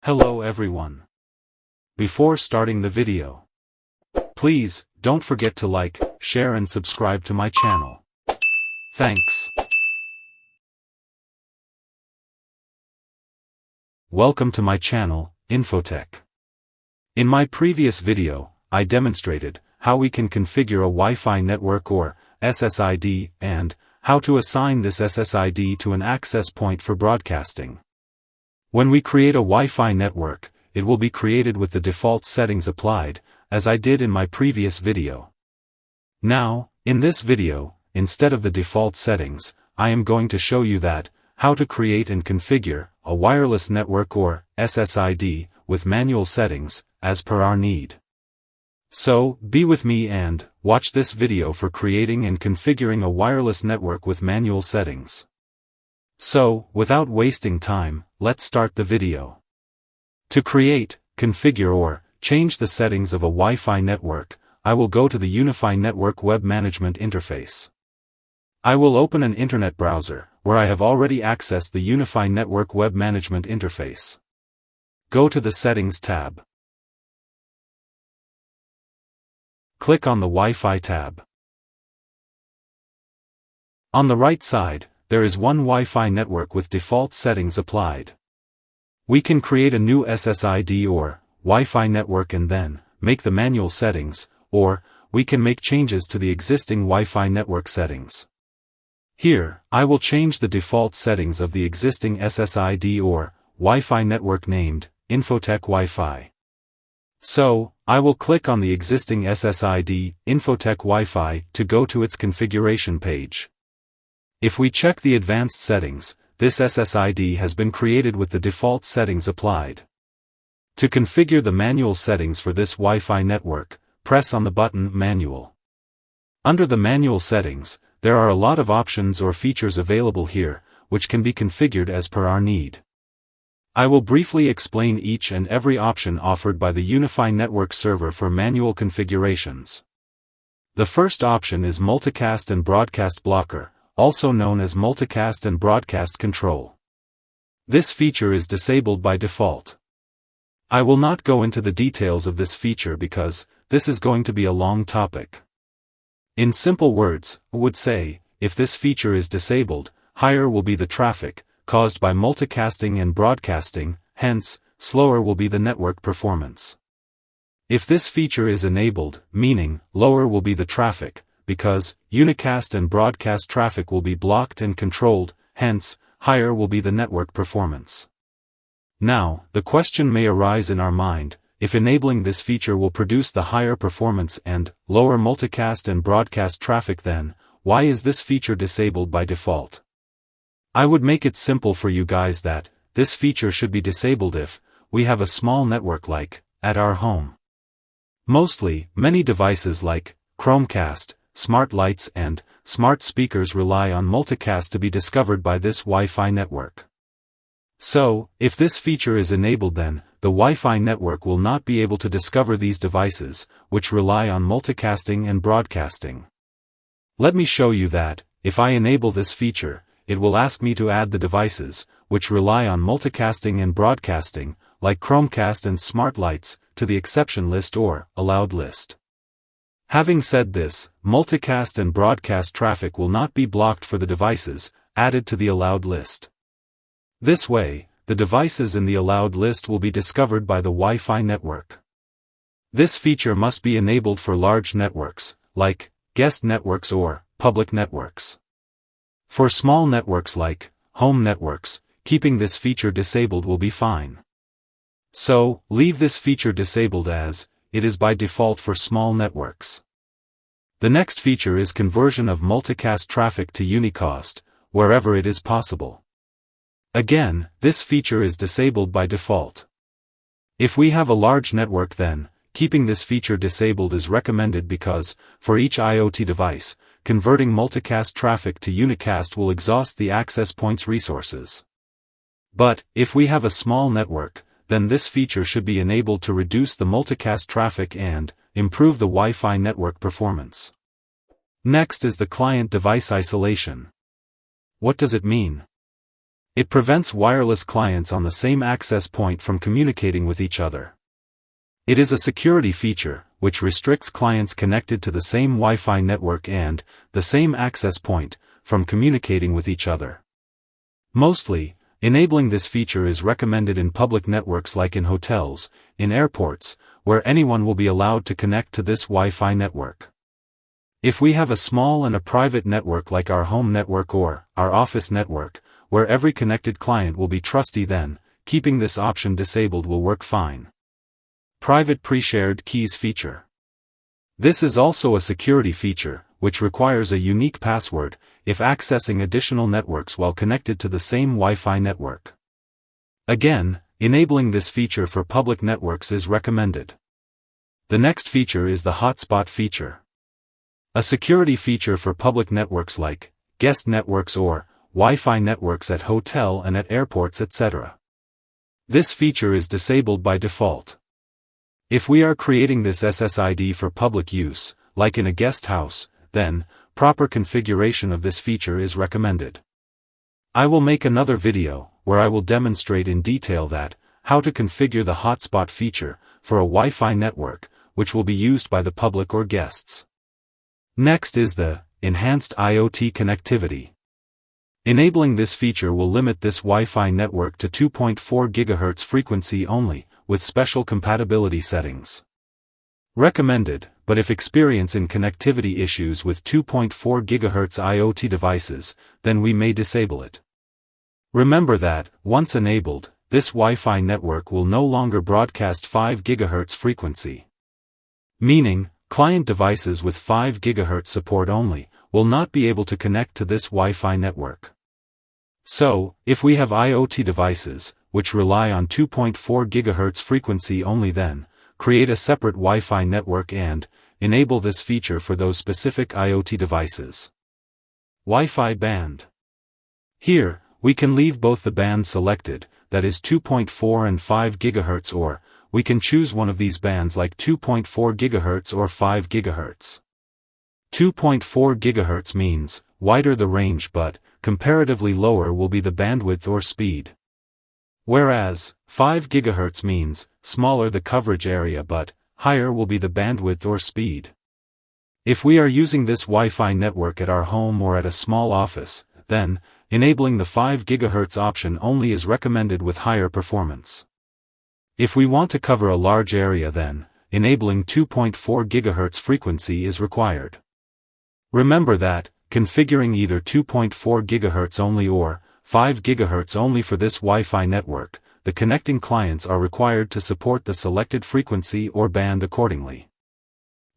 Hello everyone. Before starting the video, please don't forget to like, share and subscribe to my channel. Thanks. Welcome to my channel, Infotech. In my previous video, I demonstrated how we can configure a Wi-Fi network or SSID and how to assign this SSID to an access point for broadcasting. When we create a Wi-Fi network, it will be created with the default settings applied, as I did in my previous video. Now, in this video, instead of the default settings, I am going to show you how to create and configure a wireless network or SSID with manual settings, as per our need. So, be with me and watch this video for creating and configuring a wireless network with manual settings. So, without wasting time, let's start the video. To create, configure or change the settings of a Wi-Fi network, I will go to the Unifi Network Web Management Interface. I will open an internet browser, where I have already accessed the Unifi Network Web Management Interface. Go to the Settings tab. Click on the Wi-Fi tab. On the right side, there is one Wi-Fi network with default settings applied. We can create a new SSID or Wi-Fi network and then make the manual settings, or we can make changes to the existing Wi-Fi network settings. Here, I will change the default settings of the existing SSID or Wi-Fi network named infotech Wi-Fi. So, I will click on the existing SSID, infotech Wi-Fi, to go to its configuration page. If we check the advanced settings, this SSID has been created with the default settings applied. To configure the manual settings for this Wi-Fi network, press on the button Manual. Under the manual settings, there are a lot of options or features available here, which can be configured as per our need. I will briefly explain each and every option offered by the Unifi Network server for manual configurations. The first option is Multicast and Broadcast Blocker, also known as Multicast and Broadcast Control. This feature is disabled by default. I will not go into the details of this feature because this is going to be a long topic. In simple words, I would say, if this feature is disabled, higher will be the traffic caused by multicasting and broadcasting, hence, slower will be the network performance. If this feature is enabled, meaning, lower will be the traffic, because unicast and broadcast traffic will be blocked and controlled, hence, higher will be the network performance. Now, the question may arise in our mind, if enabling this feature will produce the higher performance and lower multicast and broadcast traffic, then why is this feature disabled by default? I would make it simple for you guys that this feature should be disabled if we have a small network like at our home. Mostly, many devices like Chromecast, smart lights and smart speakers rely on multicast to be discovered by this Wi-Fi network. So, if this feature is enabled, then the Wi-Fi network will not be able to discover these devices, which rely on multicasting and broadcasting. Let me show you that, if I enable this feature, it will ask me to add the devices, which rely on multicasting and broadcasting, like Chromecast and smart lights, to the exception list or allowed list. Having said this, multicast and broadcast traffic will not be blocked for the devices added to the allowed list. This way, the devices in the allowed list will be discovered by the Wi-Fi network. This feature must be enabled for large networks, like guest networks or public networks. For small networks like home networks, keeping this feature disabled will be fine. So, leave this feature disabled as it is by default for small networks. The next feature is conversion of multicast traffic to unicast, wherever it is possible. Again, this feature is disabled by default. If we have a large network, then keeping this feature disabled is recommended because, for each IoT device, converting multicast traffic to unicast will exhaust the access point's resources. But, if we have a small network, then this feature should be enabled to reduce the multicast traffic and improve the Wi-Fi network performance. Next is the client device isolation. What does it mean? It prevents wireless clients on the same access point from communicating with each other. It is a security feature, which restricts clients connected to the same Wi-Fi network and the same access point from communicating with each other. Mostly, enabling this feature is recommended in public networks like in hotels, in airports, where anyone will be allowed to connect to this Wi-Fi network. If we have a small and a private network like our home network or our office network, where every connected client will be trusty, then keeping this option disabled will work fine. Private pre-shared keys feature. This is also a security feature, which requires a unique password if accessing additional networks while connected to the same Wi-Fi network. Again, enabling this feature for public networks is recommended. The next feature is the hotspot feature. A security feature for public networks like guest networks or Wi-Fi networks at hotel and at airports, etc. This feature is disabled by default. If we are creating this SSID for public use, like in a guest house, then proper configuration of this feature is recommended. I will make another video, where I will demonstrate in detail how to configure the hotspot feature for a Wi-Fi network, which will be used by the public or guests. Next is the enhanced IoT connectivity. Enabling this feature will limit this Wi-Fi network to 2.4 GHz frequency only, with special compatibility settings. Recommended, but if experiencing connectivity issues with 2.4 GHz IoT devices, then we may disable it. Remember that, once enabled, this Wi-Fi network will no longer broadcast 5 GHz frequency. Meaning, client devices with 5 GHz support only will not be able to connect to this Wi-Fi network. So, if we have IoT devices, which rely on 2.4 GHz frequency only, then create a separate Wi-Fi network and enable this feature for those specific IoT devices. Wi-Fi band. Here, we can leave both the bands selected, that is 2.4 and 5 GHz, or we can choose one of these bands like 2.4 GHz or 5 GHz. 2.4 GHz means wider the range, but comparatively lower will be the bandwidth or speed. Whereas 5 GHz means smaller the coverage area, but higher will be the bandwidth or speed. If we are using this Wi-Fi network at our home or at a small office, then enabling the 5 GHz option only is recommended with higher performance. If we want to cover a large area, then enabling 2.4 GHz frequency is required. Remember that, configuring either 2.4 GHz only or 5 GHz only for this Wi-Fi network, the connecting clients are required to support the selected frequency or band accordingly.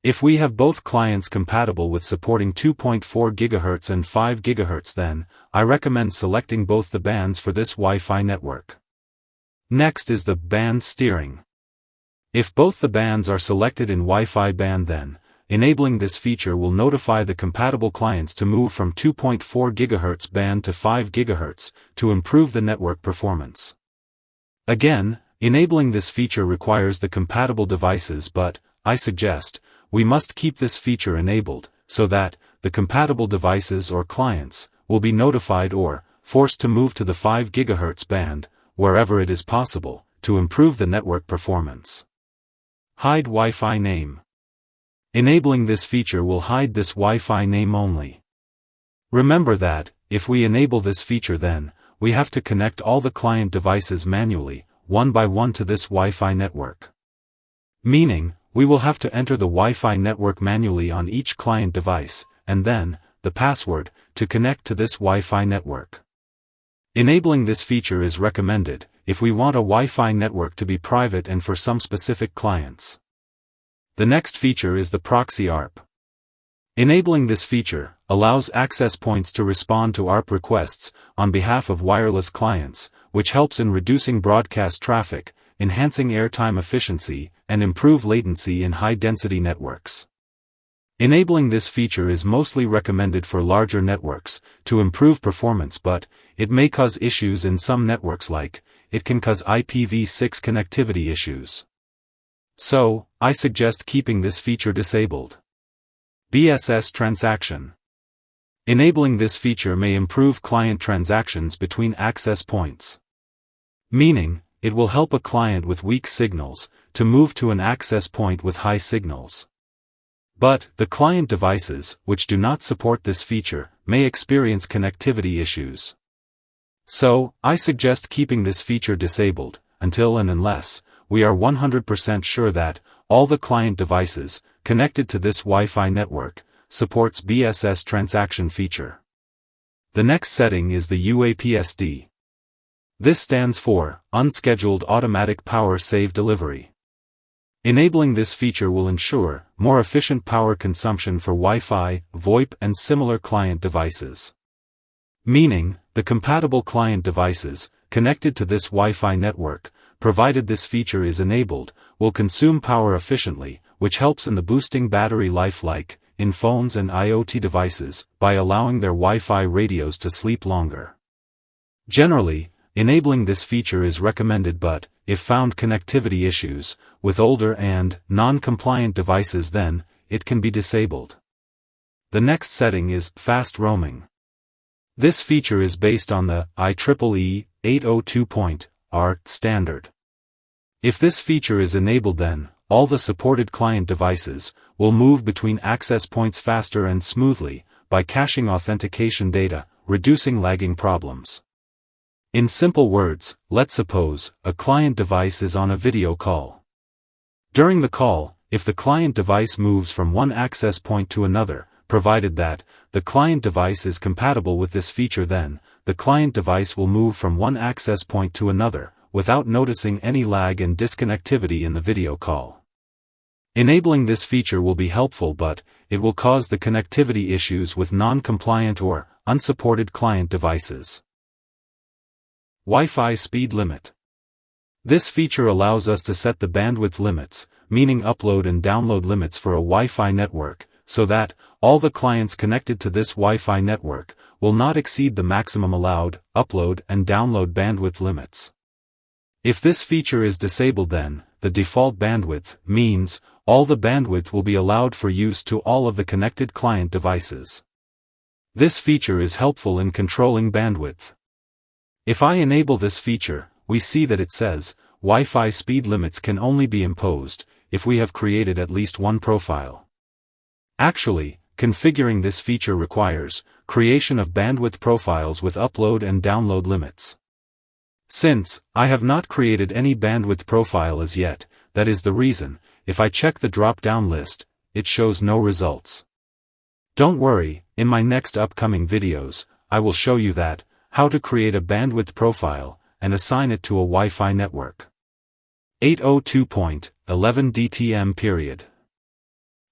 If we have both clients compatible with supporting 2.4 GHz and 5 GHz, then I recommend selecting both the bands for this Wi-Fi network. Next is the band steering. If both the bands are selected in Wi-Fi band, then enabling this feature will notify the compatible clients to move from 2.4 GHz band to 5 GHz to improve the network performance. Again, enabling this feature requires the compatible devices, but I suggest we must keep this feature enabled so that the compatible devices or clients will be notified or forced to move to the 5 GHz band wherever it is possible to improve the network performance. Hide Wi-Fi name. Enabling this feature will hide this Wi-Fi name only. Remember that, if we enable this feature, then we have to connect all the client devices manually, one by one, to this Wi-Fi network. Meaning, we will have to enter the Wi-Fi network manually on each client device, and then the password to connect to this Wi-Fi network. Enabling this feature is recommended if we want a Wi-Fi network to be private and for some specific clients. The next feature is the proxy ARP. Enabling this feature allows access points to respond to ARP requests on behalf of wireless clients, which helps in reducing broadcast traffic, enhancing airtime efficiency, and improve latency in high-density networks. Enabling this feature is mostly recommended for larger networks to improve performance, but it may cause issues in some networks, like it can cause IPv6 connectivity issues. So, I suggest keeping this feature disabled. BSS transaction. Enabling this feature may improve client transactions between access points. Meaning, it will help a client with weak signals to move to an access point with high signals. But, the client devices, which do not support this feature, may experience connectivity issues. So, I suggest keeping this feature disabled, until and unless we are 100% sure that all the client devices connected to this Wi-Fi network supports BSS transaction feature. The next setting is the Unifi Ssid. This stands for Unscheduled Automatic Power Save Delivery. Enabling this feature will ensure more efficient power consumption for Wi-Fi, VoIP and similar client devices. Meaning, the compatible client devices connected to this Wi-Fi network, provided this feature is enabled, will consume power efficiently, which helps in the boosting battery life like in phones and IoT devices by allowing their Wi-Fi radios to sleep longer. Generally, enabling this feature is recommended, but if found connectivity issues with older and non-compliant devices, then it can be disabled. The next setting is fast roaming. This feature is based on the IEEE 802.R standard. If this feature is enabled, then all the supported client devices will move between access points faster and smoothly by caching authentication data, reducing lagging problems. In simple words, let's suppose a client device is on a video call. During the call, if the client device moves from one access point to another, provided that the client device is compatible with this feature, then the client device will move from one access point to another without noticing any lag and disconnectivity in the video call. Enabling this feature will be helpful, but it will cause the connectivity issues with non-compliant or unsupported client devices. Wi-Fi speed limit. This feature allows us to set the bandwidth limits, meaning upload and download limits for a Wi-Fi network, so that all the clients connected to this Wi-Fi network will not exceed the maximum allowed upload and download bandwidth limits. If this feature is disabled, then the default bandwidth means all the bandwidth will be allowed for use to all of the connected client devices. This feature is helpful in controlling bandwidth. If I enable this feature, we see that it says, Wi-Fi speed limits can only be imposed if we have created at least one profile. Actually, configuring this feature requires creation of bandwidth profiles with upload and download limits. Since I have not created any bandwidth profile as yet, that is the reason, if I check the drop-down list, it shows no results. Don't worry, in my next upcoming videos, I will show you that, how to create a bandwidth profile, and assign it to a Wi-Fi network. 802.11 DTM period.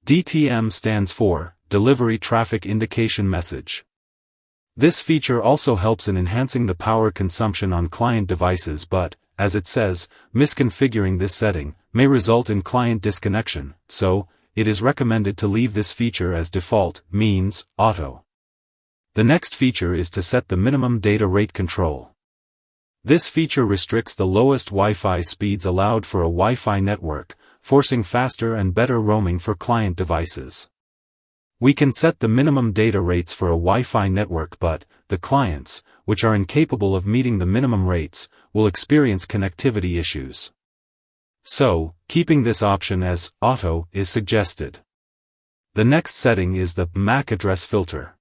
DTM stands for Delivery Traffic Indication Message. This feature also helps in enhancing the power consumption on client devices, but, as it says, misconfiguring this setting may result in client disconnection, so it is recommended to leave this feature as default, means auto. The next feature is to set the minimum data rate control. This feature restricts the lowest Wi-Fi speeds allowed for a Wi-Fi network, forcing faster and better roaming for client devices. We can set the minimum data rates for a Wi-Fi network, but the clients, which are incapable of meeting the minimum rates, will experience connectivity issues. So, keeping this option as auto is suggested. The next setting is the MAC address filter.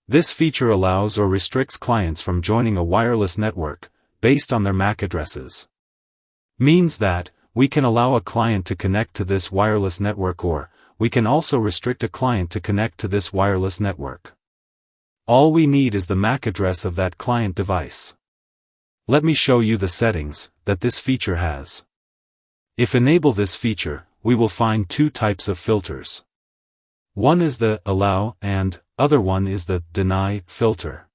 This feature allows or restricts clients from joining a wireless network based on their MAC addresses. Means that we can allow a client to connect to this wireless network, or we can also restrict a client to connect to this wireless network. All we need is the MAC address of that client device. Let me show you the settings that this feature has. If enable this feature, we will find two types of filters. One is the allow and other one is the deny filter.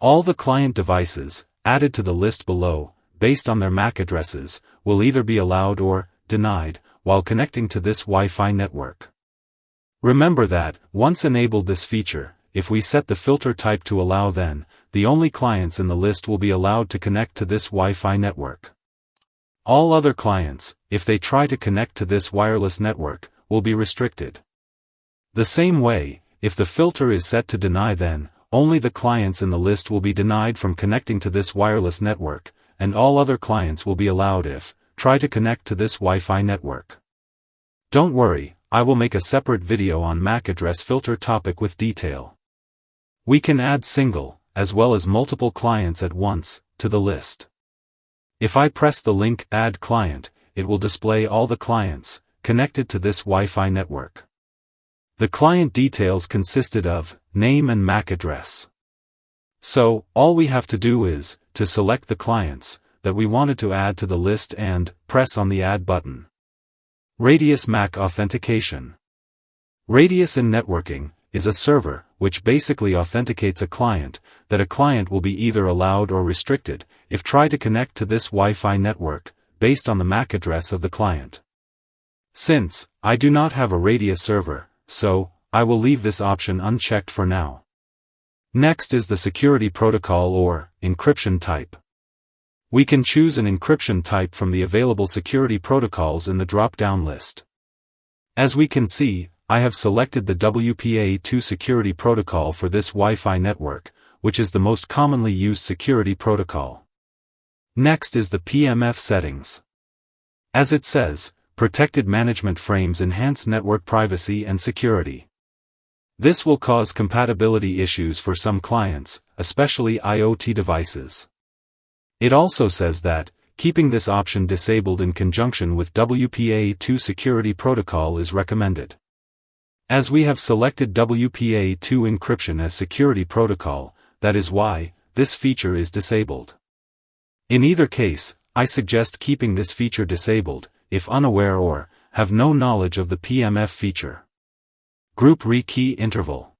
All the client devices added to the list below, based on their MAC addresses, will either be allowed or denied while connecting to this Wi-Fi network. Remember that, once enabled this feature, if we set the filter type to allow, then the only clients in the list will be allowed to connect to this Wi-Fi network. All other clients, if they try to connect to this wireless network, will be restricted. The same way, if the filter is set to deny, then only the clients in the list will be denied from connecting to this wireless network, and all other clients will be allowed if try to connect to this Wi-Fi network. Don't worry, I will make a separate video on MAC address filter topic with detail. We can add single, as well as multiple clients at once, to the list. If I press the link Add Client, it will display all the clients connected to this Wi-Fi network. The client details consisted of name and MAC address. So, all we have to do is to select the clients that we wanted to add to the list and press on the Add button. Radius MAC Authentication. Radius in networking is a server which basically authenticates a client that a client will be either allowed or restricted if try to connect to this Wi-Fi network based on the MAC address of the client. Since I do not have a Radius server, so I will leave this option unchecked for now. Next is the security protocol or encryption type. We can choose an encryption type from the available security protocols in the drop-down list. As we can see, I have selected the WPA2 security protocol for this Wi-Fi network, which is the most commonly used security protocol. Next is the PMF settings. As it says, protected management frames enhance network privacy and security. This will cause compatibility issues for some clients, especially IoT devices. It also says that keeping this option disabled in conjunction with WPA2 security protocol is recommended. As we have selected WPA2 encryption as security protocol, that is why this feature is disabled. In either case, I suggest keeping this feature disabled if unaware or have no knowledge of the PMF feature. Group Re-Key Interval.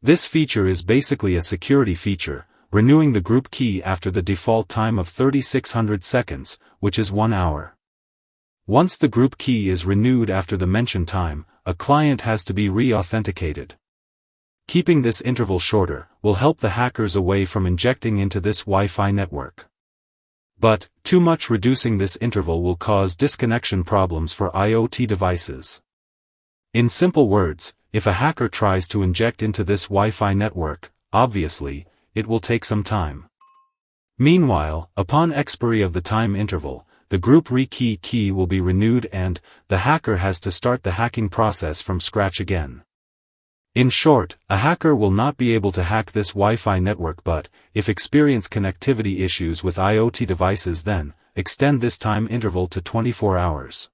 This feature is basically a security feature, renewing the group key after the default time of 3600 seconds, which is 1 hour. Once the group key is renewed after the mentioned time, a client has to be re-authenticated. Keeping this interval shorter will help the hackers away from injecting into this Wi-Fi network. But too much reducing this interval will cause disconnection problems for IoT devices. In simple words, if a hacker tries to inject into this Wi-Fi network, obviously, it will take some time. Meanwhile, upon expiry of the time interval, the group Re-Key key will be renewed and the hacker has to start the hacking process from scratch again. In short, a hacker will not be able to hack this Wi-Fi network, but if experience connectivity issues with IoT devices, then extend this time interval to 24 hours.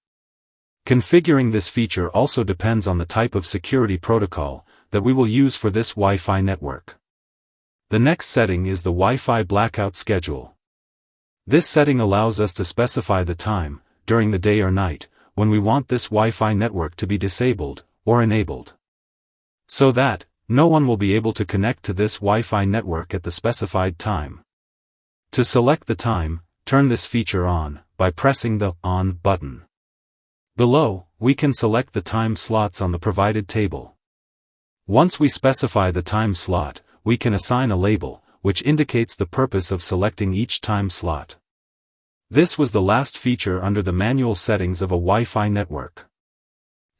Configuring this feature also depends on the type of security protocol that we will use for this Wi-Fi network. The next setting is the Wi-Fi blackout schedule. This setting allows us to specify the time, during the day or night, when we want this Wi-Fi network to be disabled or enabled, so that no one will be able to connect to this Wi-Fi network at the specified time. To select the time, turn this feature on by pressing the On button. Below, we can select the time slots on the provided table. Once we specify the time slot, we can assign a label, which indicates the purpose of selecting each time slot. This was the last feature under the manual settings of a Wi-Fi network.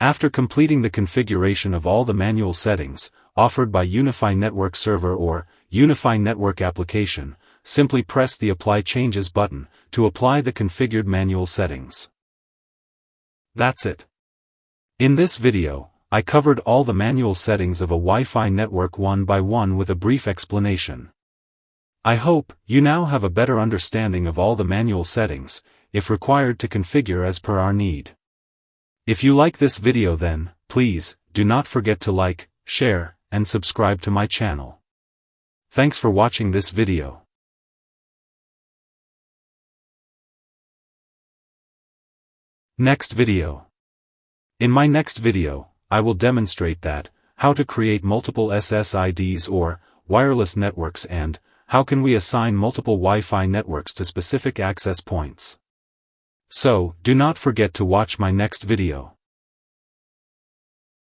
After completing the configuration of all the manual settings, offered by Unifi Network Server or Unifi Network Application, simply press the Apply Changes button to apply the configured manual settings. That's it. In this video, I covered all the manual settings of a Wi-Fi network one by one with a brief explanation. I hope you now have a better understanding of all the manual settings, if required to configure as per our need. If you like this video, then please do not forget to like, share, and subscribe to my channel. Thanks for watching this video. Next video. In my next video, I will demonstrate how to create multiple SSIDs or wireless networks and how can we assign multiple Wi-Fi networks to specific access points. So, do not forget to watch my next video.